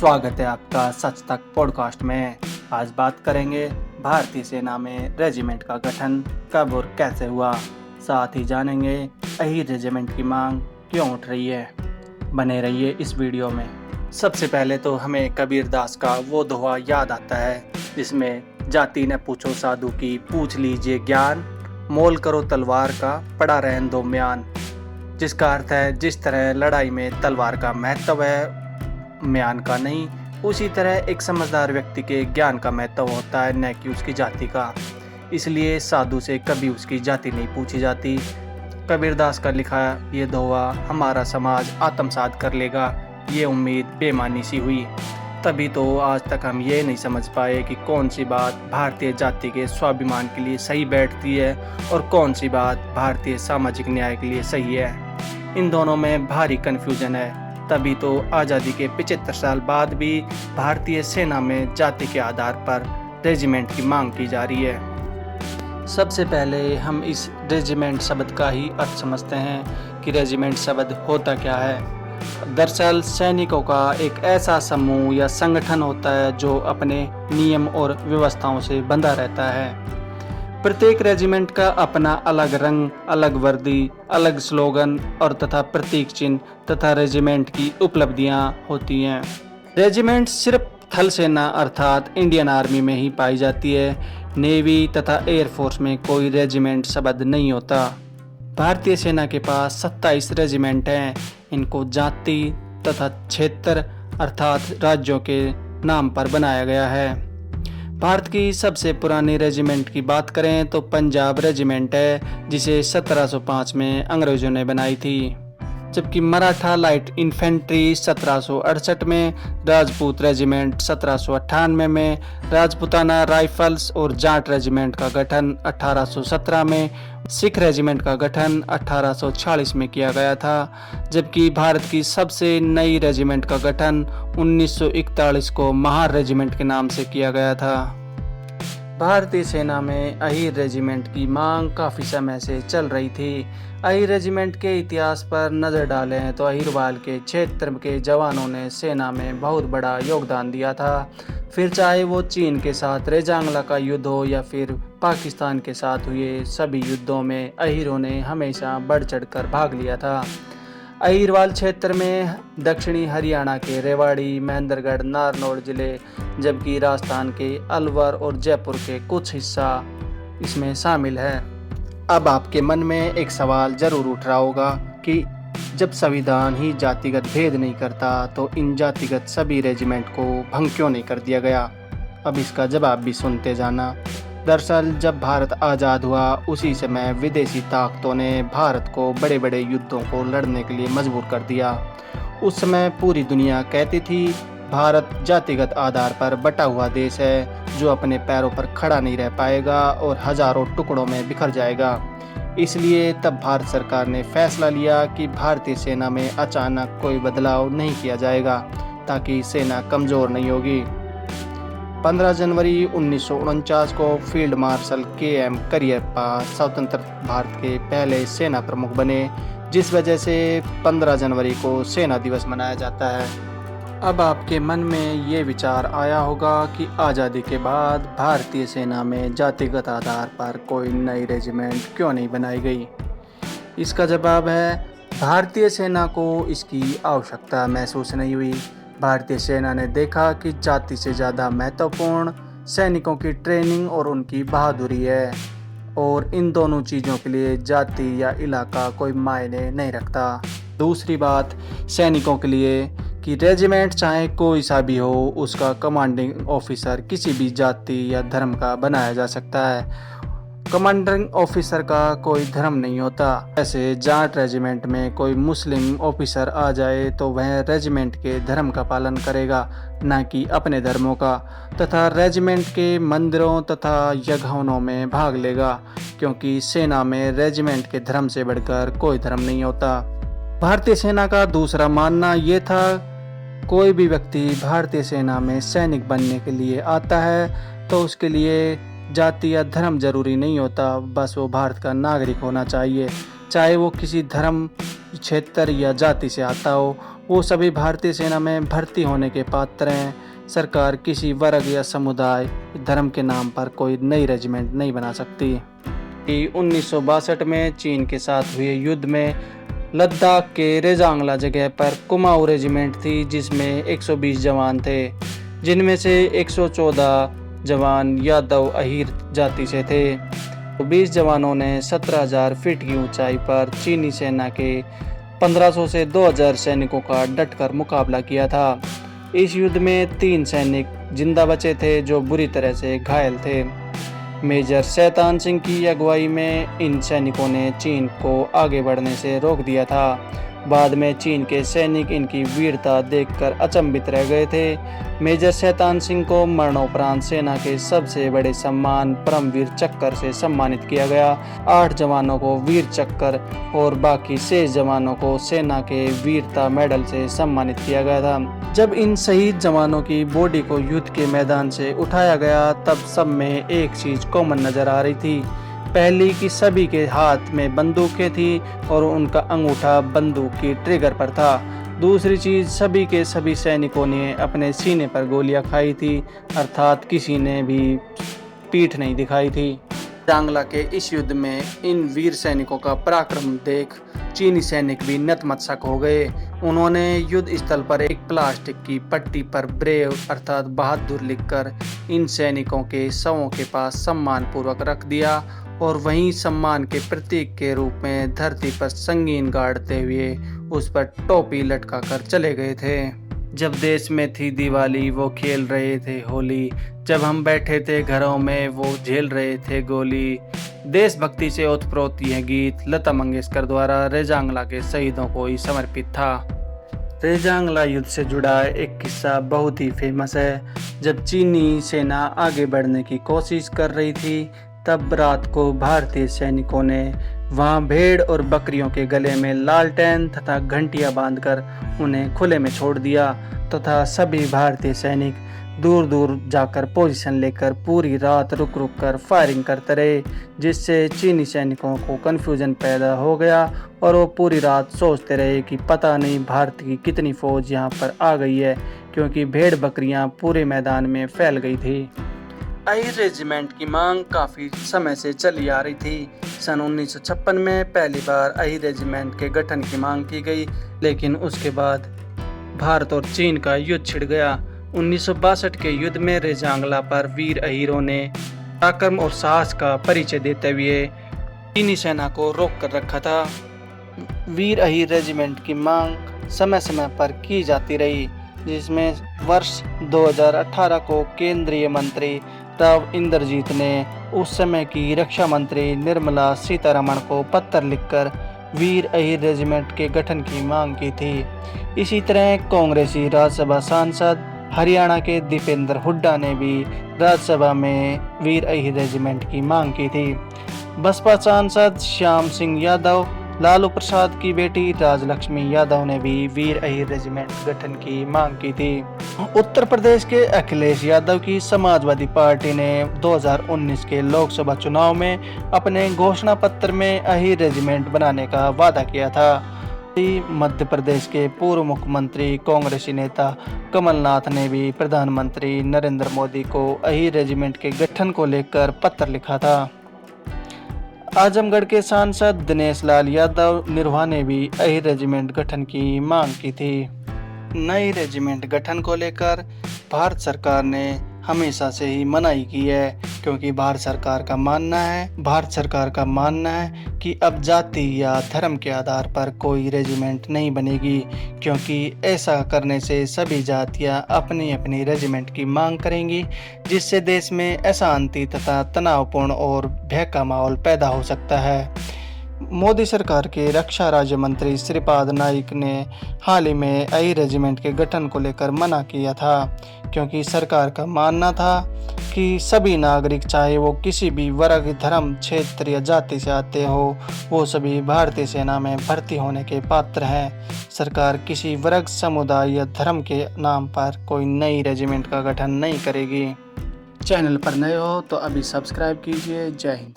स्वागत है आपका सच तक पॉडकास्ट में। आज बात करेंगे भारतीय सेना में रेजिमेंट का गठन कब और कैसे हुआ। साथ ही जानेंगे अहीर रेजिमेंट की मांग क्यों उठ रही है। बने रहिए इस वीडियो में। सबसे पहले तो हमें कबीरदास का वो दोहा याद आता है जिसमें जाति न पूछो साधु की, पूछ लीजिए ज्ञान, मोल करो तलवार का, पड़ा रहन दो म्यान। जिसका अर्थ है जिस तरह लड़ाई में तलवार का महत्व है म्यान का नहीं, उसी तरह एक समझदार व्यक्ति के ज्ञान का महत्व होता है, न कि उसकी जाति का। इसलिए साधु से कभी उसकी जाति नहीं पूछी जाती। कबीरदास का लिखा ये दोहा हमारा समाज आत्मसात कर लेगा, ये उम्मीद बेमानी सी हुई। तभी तो आज तक हम ये नहीं समझ पाए कि कौन सी बात भारतीय जाति के स्वाभिमान के लिए सही बैठती है और कौन सी बात भारतीय सामाजिक न्याय के लिए सही है। इन दोनों में भारी कन्फ्यूजन है। तभी तो आज़ादी के 75 साल बाद भी भारतीय सेना में जाति के आधार पर रेजिमेंट की मांग की जा रही है। सबसे पहले हम इस रेजिमेंट शब्द का ही अर्थ समझते हैं कि रेजिमेंट शब्द होता क्या है। दरअसल सैनिकों का एक ऐसा समूह या संगठन होता है जो अपने नियम और व्यवस्थाओं से बंधा रहता है। प्रत्येक रेजिमेंट का अपना अलग रंग, अलग वर्दी, अलग स्लोगन और तथा प्रतीक चिन्ह तथा रेजिमेंट की उपलब्धियां होती हैं। रेजिमेंट सिर्फ थल सेना अर्थात इंडियन आर्मी में ही पाई जाती है। नेवी तथा एयरफोर्स में कोई रेजिमेंट शब्द नहीं होता। भारतीय सेना के पास 27 रेजिमेंट हैं। इनको जाति तथा क्षेत्र अर्थात राज्यों के नाम पर बनाया गया है। भारत की सबसे पुरानी रेजिमेंट की बात करें तो पंजाब रेजिमेंट है, जिसे 1705 में अंग्रेजों ने बनाई थी। जबकि मराठा लाइट इन्फेंट्री 1768 में, राजपूत रेजिमेंट 1798 में, राजपूताना राइफल्स और जाट रेजिमेंट का गठन 1817 में, सिख रेजिमेंट का गठन 1846 में किया गया था। जबकि भारत की सबसे नई रेजिमेंट का गठन 1941 को महार रेजिमेंट के नाम से किया गया था। भारतीय सेना में अहीर रेजिमेंट की मांग काफ़ी समय से चल रही थी। अहीर रेजिमेंट के इतिहास पर नज़र डालें तो अहीरवाल के क्षेत्र के जवानों ने सेना में बहुत बड़ा योगदान दिया था। फिर चाहे वो चीन के साथ रेजांगला का युद्ध हो या फिर पाकिस्तान के साथ हुए सभी युद्धों में अहीरों ने हमेशा बढ़ चढ़कर भाग लिया था। अहीरवाल क्षेत्र में दक्षिणी हरियाणा के रेवाड़ी, महेंद्रगढ़, नारनौल जिले, जबकि राजस्थान के अलवर और जयपुर के कुछ हिस्सा इसमें शामिल है। अब आपके मन में एक सवाल जरूर उठ रहा होगा कि जब संविधान ही जातिगत भेद नहीं करता तो इन जातिगत सभी रेजिमेंट को भंग क्यों नहीं कर दिया गया। अब इसका जवाब भी सुनते जाना। दरअसल जब भारत आज़ाद हुआ उसी समय विदेशी ताकतों ने भारत को बड़े बड़े युद्धों को लड़ने के लिए मजबूर कर दिया। उस समय पूरी दुनिया कहती थी भारत जातिगत आधार पर बटा हुआ देश है जो अपने पैरों पर खड़ा नहीं रह पाएगा और हजारों टुकड़ों में बिखर जाएगा। इसलिए तब भारत सरकार ने फैसला लिया कि भारतीय सेना में अचानक कोई बदलाव नहीं किया जाएगा ताकि सेना कमज़ोर नहीं होगी। 15 जनवरी 1949 को फील्ड मार्शल KM करियप्पा स्वतंत्र भारत के पहले सेना प्रमुख बने, जिस वजह से 15 जनवरी को सेना दिवस मनाया जाता है। अब आपके मन में ये विचार आया होगा कि आज़ादी के बाद भारतीय सेना में जातिगत आधार पर कोई नई रेजिमेंट क्यों नहीं बनाई गई। इसका जवाब है भारतीय सेना को इसकी आवश्यकता महसूस नहीं हुई। भारतीय सेना ने देखा कि जाति से ज़्यादा महत्वपूर्ण सैनिकों की ट्रेनिंग और उनकी बहादुरी है और इन दोनों चीज़ों के लिए जाति या इलाका कोई मायने नहीं रखता। दूसरी बात सैनिकों के लिए कि रेजिमेंट चाहे कोई सा भी हो उसका कमांडिंग ऑफिसर किसी भी जाति या धर्म का बनाया जा सकता है। कमांडिंग ऑफिसर का कोई धर्म नहीं होता। ऐसे जाट रेजिमेंट में कोई मुस्लिम ऑफिसर आ जाए तो वह रेजिमेंट के धर्म का पालन करेगा, न कि अपने धर्मों का, तथा रेजिमेंट के मंदिरों तथा यज्ञों में भाग लेगा, क्योंकि सेना में रेजिमेंट के धर्म से बढ़कर कोई धर्म नहीं होता। भारतीय सेना का दूसरा मानना ये था कोई भी व्यक्ति भारतीय सेना में सैनिक बनने के लिए आता है तो उसके लिए जाति या धर्म जरूरी नहीं होता, बस वो भारत का नागरिक होना चाहिए। चाहे वो किसी धर्म, क्षेत्र या जाति से आता हो, वो सभी भारतीय सेना में भर्ती होने के पात्र हैं। सरकार किसी वर्ग या समुदाय, धर्म के नाम पर कोई नई रेजिमेंट नहीं बना सकती। 1962 में चीन के साथ हुए युद्ध में लद्दाख के रेजांगला जगह पर कुमाऊं रेजिमेंट थी, जिसमें 120 जवान थे, जिनमें से 114 जवान यादव अहीर जाति से थे। 20 जवानों ने 17,000 फीट की ऊंचाई पर चीनी सेना के 1500 से 2000 सैनिकों का डटकर मुकाबला किया था। इस युद्ध में 3 सैनिक जिंदा बचे थे जो बुरी तरह से घायल थे। मेजर शैतान सिंह की अगुवाई में इन सैनिकों ने चीन को आगे बढ़ने से रोक दिया था। बाद में चीन के सैनिक इनकी वीरता देखकर अचंभित रह गए थे। मेजर शैतान सिंह को मरणोपरांत सेना के सबसे बड़े सम्मान परमवीर चक्र से सम्मानित किया गया। 8 जवानों को वीर चक्र और बाकी 6 जवानों को सेना के वीरता मेडल से सम्मानित किया गया था। जब इन शहीद जवानों की बॉडी को युद्ध के मैदान से उठाया गया, तब सब में एक चीज कॉमन नजर आ रही थी। पहली कि सभी के हाथ में बंदूकें थी और उनका अंगूठा बंदूक की ट्रिगर पर था। दूसरी चीज, सभी के सभी सैनिकों ने अपने सीने पर गोलियां खाई थी, अर्थात किसी ने भी पीठ नहीं दिखाई थी। जांगला के इस युद्ध में इन वीर सैनिकों का पराक्रम देख चीनी सैनिक भी नतमस्तक हो गए। उन्होंने युद्ध स्थल पर एक प्लास्टिक की पट्टी पर ब्रेव अर्थात बहादुर लिखकर इन सैनिकों के शवों के पास सम्मान पूर्वक रख दिया और वहीं सम्मान के प्रतीक के रूप में धरती पर संगीन गाड़ते हुए उस पर टोपी लटका कर चले गए थे। जब देश में थी दिवाली वो खेल रहे थे होली, जब हम बैठे थे घरों में वो झेल रहे थे गोली। देशभक्ति से ओतप्रोत यह गीत लता मंगेशकर द्वारा रेजांगला के शहीदों को ही समर्पित था। रेजांगला युद्ध से जुड़ा एक किस्सा बहुत ही फेमस है। जब चीनी सेना आगे बढ़ने की कोशिश कर रही थी, तब रात को भारतीय सैनिकों ने वहां भेड़ और बकरियों के गले में लालटेन तथा घंटियां बांधकर उन्हें खुले में छोड़ दिया तथा सभी भारतीय सैनिक दूर दूर जाकर पोजीशन लेकर पूरी रात रुक रुक कर फायरिंग करते रहे, जिससे चीनी सैनिकों को कन्फ्यूजन पैदा हो गया और वो पूरी रात सोचते रहे कि पता नहीं भारत की कितनी फौज यहाँ पर आ गई है, क्योंकि भेड़ बकरियाँ पूरे मैदान में फैल गई थी। अहीर रेजिमेंट की मांग काफ़ी समय से चली आ रही थी। सन 1956 में पहली बार अहीर रेजिमेंट के गठन की मांग की गई, लेकिन उसके बाद भारत और चीन का युद्ध छिड़ गया। 1962 के युद्ध में रेजांगला पर वीर अहीरों ने पराक्रम और साहस का परिचय देते हुए चीनी सेना को रोक कर रखा था। वीर अहीर रेजिमेंट की मांग समय समय पर की जाती रही, जिसमें वर्ष 2018 को केंद्रीय मंत्री राव इंद्रजीत ने उस समय की रक्षा मंत्री निर्मला सीतारमण को पत्र लिखकर वीर अहीर रेजिमेंट के गठन की मांग की थी। इसी तरह कांग्रेसी राज्यसभा सांसद हरियाणा के दीपेंद्र हुड्डा ने भी राज्यसभा में वीर अहीर रेजिमेंट की मांग की थी। बसपा सांसद श्याम सिंह यादव, लालू प्रसाद की बेटी राजलक्ष्मी यादव ने भी वीर अहीर रेजिमेंट गठन की मांग की थी। उत्तर प्रदेश के अखिलेश यादव की समाजवादी पार्टी ने 2019 के लोकसभा चुनाव में अपने घोषणा पत्र में अहीर रेजिमेंट बनाने का वादा किया था। मध्य प्रदेश के पूर्व मुख्यमंत्री कांग्रेसी नेता कमलनाथ ने भी प्रधानमंत्री नरेंद्र मोदी को अहीर रेजिमेंट के गठन को लेकर पत्र लिखा था। आजमगढ़ के सांसद दिनेश लाल यादव निरहुआ ने भी अहीर रेजिमेंट गठन की मांग की थी। नई रेजिमेंट गठन को लेकर भारत सरकार ने हमेशा से ही मनाही की है, क्योंकि भारत सरकार का मानना है कि अब जाति या धर्म के आधार पर कोई रेजिमेंट नहीं बनेगी, क्योंकि ऐसा करने से सभी जातियां अपनी अपनी रेजिमेंट की मांग करेंगी, जिससे देश में अशांति तथा तनावपूर्ण और भय का माहौल पैदा हो सकता है। मोदी सरकार के रक्षा राज्य मंत्री श्रीपाद नाइक ने हाल ही में अहीर रेजिमेंट के गठन को लेकर मना किया था, क्योंकि सरकार का मानना था कि सभी नागरिक, चाहे वो किसी भी वर्ग, धर्म, क्षेत्र या जाति से आते हो, वो सभी भारतीय सेना में भर्ती होने के पात्र हैं। सरकार किसी वर्ग, समुदाय या धर्म के नाम पर कोई नई रेजिमेंट का गठन नहीं करेगी। चैनल पर नए हो तो अभी सब्सक्राइब कीजिए। जय हिंद।